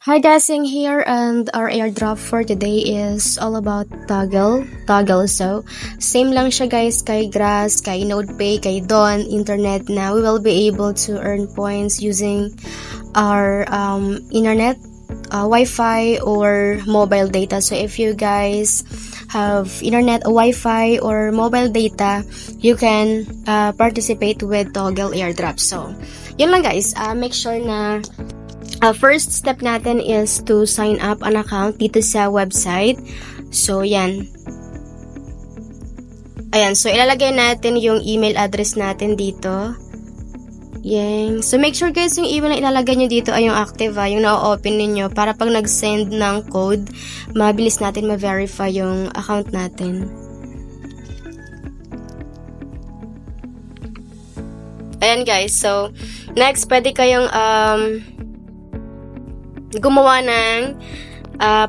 Hi guys, Sing here, and our airdrop for today is all about Toggle. So, same lang siya guys kay Grass, kay NodePay, kay Dawn Internet na we will be able to earn points using our internet, Wi-Fi or mobile data. So, if you guys have internet, Wi-Fi or mobile data, you can participate with Toggle airdrop. So, yun lang guys. Make sure na first step natin is to sign up an account dito sa website. So, yan. Ayan. So, ilalagay natin yung email address natin dito. Yan. So, make sure guys yung email na ilalagay nyo dito ay yung active, yung na-open ninyo para pag nag-send ng code, mabilis natin ma-verify yung account natin. Ayan guys. So, next, pwede kayong gumawa ng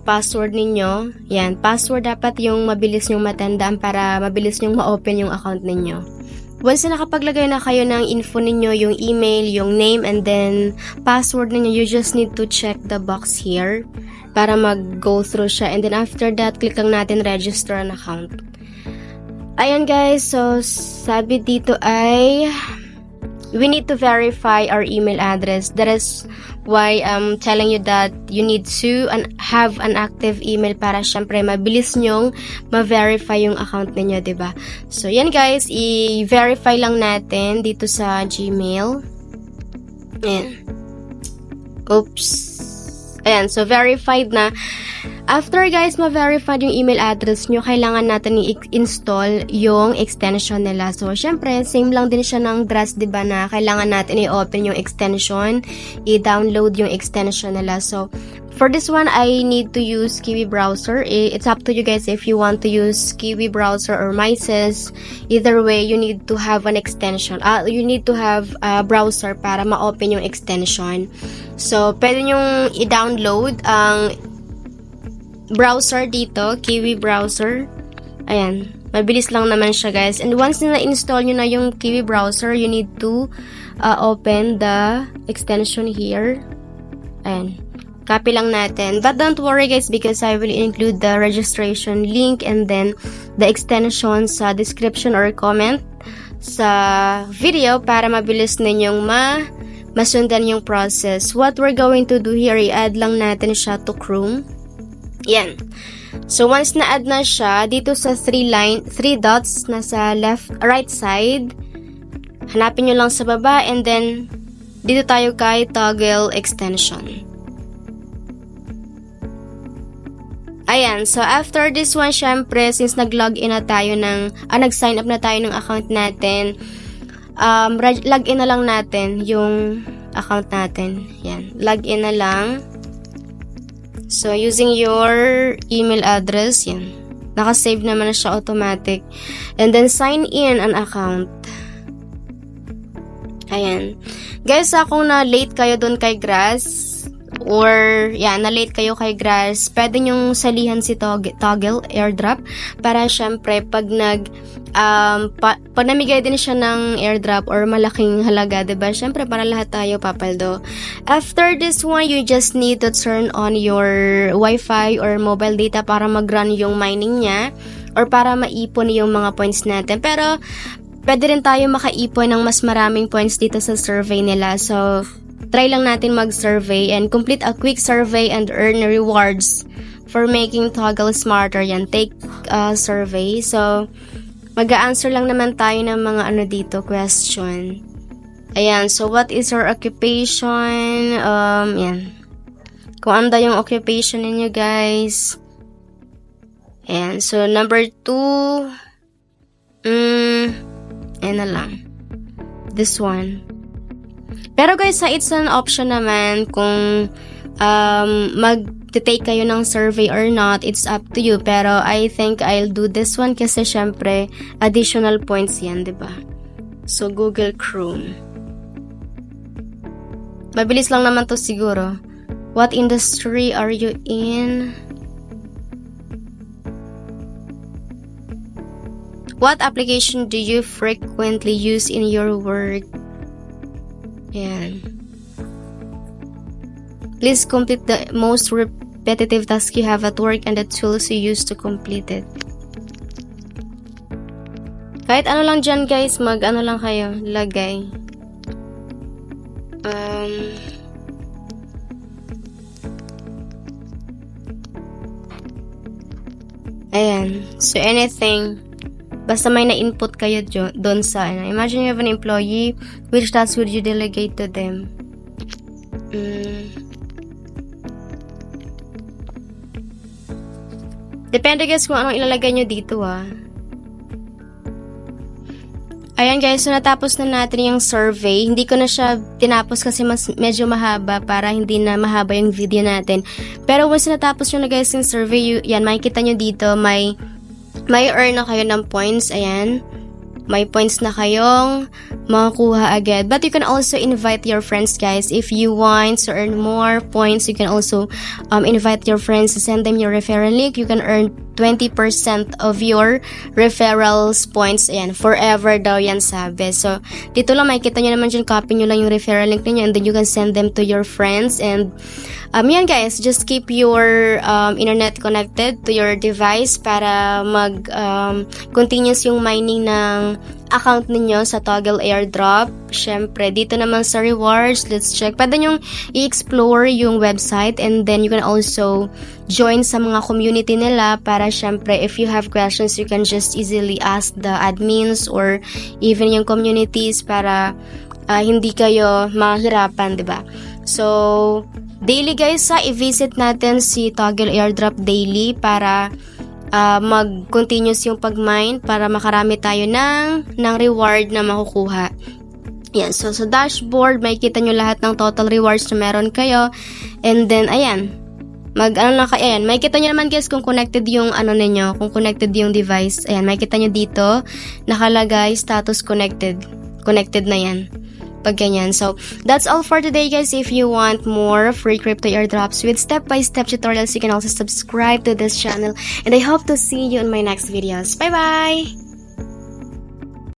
password ninyo. Yan, password dapat yung mabilis nyong matandaan para mabilis nyong ma-open yung account ninyo. Once na nakapaglagay na kayo ng info ninyo, yung email, yung name, and then password ninyo, you just need to check the box here para mag-go through siya. And then after that, click lang natin register an account. Ayan guys, so sabi dito ay we need to verify our email address. That is why I'm telling you that you need to have an active email para syempre mabilis nyong ma-verify yung account ninyo, diba? So, yan guys, i-verify lang natin dito sa Gmail. Ayan. Oops. Ayan, so verified na. After guys, ma-verify yung email address nyo, kailangan natin i-install yung extension nila. So, syempre, same lang din siya ng Grass, diba, na kailangan natin i-open yung extension, i-download yung extension nila. So, for this one, I need to use Kiwi browser. It's up to you guys if you want to use Kiwi browser or Mises. Either way, you need to have an extension. You need to have a browser para ma-open yung extension. So, pwede nyong i-download ang browser dito, Kiwi browser. Ayan, mabilis lang naman siya guys. And once na install nyo na yung Kiwi browser, you need to open the extension here. Ayan, copy lang natin. But don't worry guys, because I will include the registration link and then the extension sa description or comment sa video para mabilis ninyong masundan yung process. What we're going to do here, i-add lang natin siya to Chrome. Yan. So, once na-add na siya, dito sa three dots na sa right side, hanapin nyo lang sa baba, and then, dito tayo kay Toggle Extension. Ayan. So, after this one, syempre, since nag-login na tayo nag-sign up na tayo ng account natin, login na lang natin yung account natin. Yan. Login na lang. So, using your email address, yan. Nakasave naman na siya automatic. And then, sign in an account. Ayan. Guys, kung na-late kayo dun kay Grass, or, yan, na-late kayo kay Grass, pwede nyong salihan si Toggle airdrop para syempre, pag namigay din siya ng airdrop or malaking halaga, diba? Syempre, para lahat tayo papaldo. After this one, you just need to turn on your Wi-Fi or mobile data para mag-run yung mining niya or para maipon yung mga points natin. Pero, pwede rin tayo makaipon ng mas maraming points dito sa survey nila. So, try lang natin mag-survey and complete a quick survey and earn rewards for making Toggle smarter. Yan, take a survey. So, mag-a-answer lang naman tayo ng mga dito, question. Ayan, so what is your occupation? Yan. Kung ano yung occupation ninyo, guys. Ayan, so number 2, ayan na lang. This one. Pero guys, it's an option naman kung mag-take kayo ng survey or not, it's up to you. Pero I think I'll do this one kasi syempre additional points yan, diba? So, Google Chrome. Mabilis lang naman to siguro. What industry are you in? What application do you frequently use in your work? Yan. Please complete the most repetitive task you have at work and the tools you use to complete it. Kahit ano lang dyan guys, mag-ano lang kayo, lagay. Ayan. So, anything. Basta may na-input kayo doon sa, imagine you have an employee, which task would you delegate to them? Depende guys kung anong ilalagay nyo dito Ayan guys, so natapos na natin yung survey. Hindi ko na siya tinapos kasi medyo mahaba para hindi na mahaba yung video natin. Pero once natapos nyo na guys yung survey, yan, makikita nyo dito, may earn na kayo ng points. Ayan. May points na kayong makukuha agad. But you can also invite your friends guys. If you want to earn more points, you can also invite your friends to send them your referral link. You can earn 20% of your referrals points. Ayan, forever daw yan sabi. So, dito lang makikita nyo naman dyan, copy nyo lang yung referral link niyo and then you can send them to your friends. And yan guys, just keep your internet connected to your device para continuous yung mining ng account ninyo sa Toggle Airdrop. Syempre, dito naman sa rewards, let's check. Pwede nyong i-explore yung website and then you can also join sa mga community nila para syempre, if you have questions, you can just easily ask the admins or even yung communities para hindi kayo mahirapan, diba? So, daily guys, i-visit natin si Toggle Airdrop daily para mag-continuous yung pag-mine para makarami tayo ng reward na makukuha. Yan. So, sa dashboard, makikita nyo lahat ng total rewards na meron kayo. And then, ayan. Ayan. Makikita nyo naman guys kung connected yung ninyo, kung connected yung device. Ayan. Makikita nyo dito, nakalagay status connected. Connected na yan. Pag ganyan. So, that's all for today guys. If you want more free crypto airdrops with step-by-step tutorials, you can also subscribe to this channel. And I hope to see you in my next videos. Bye-bye!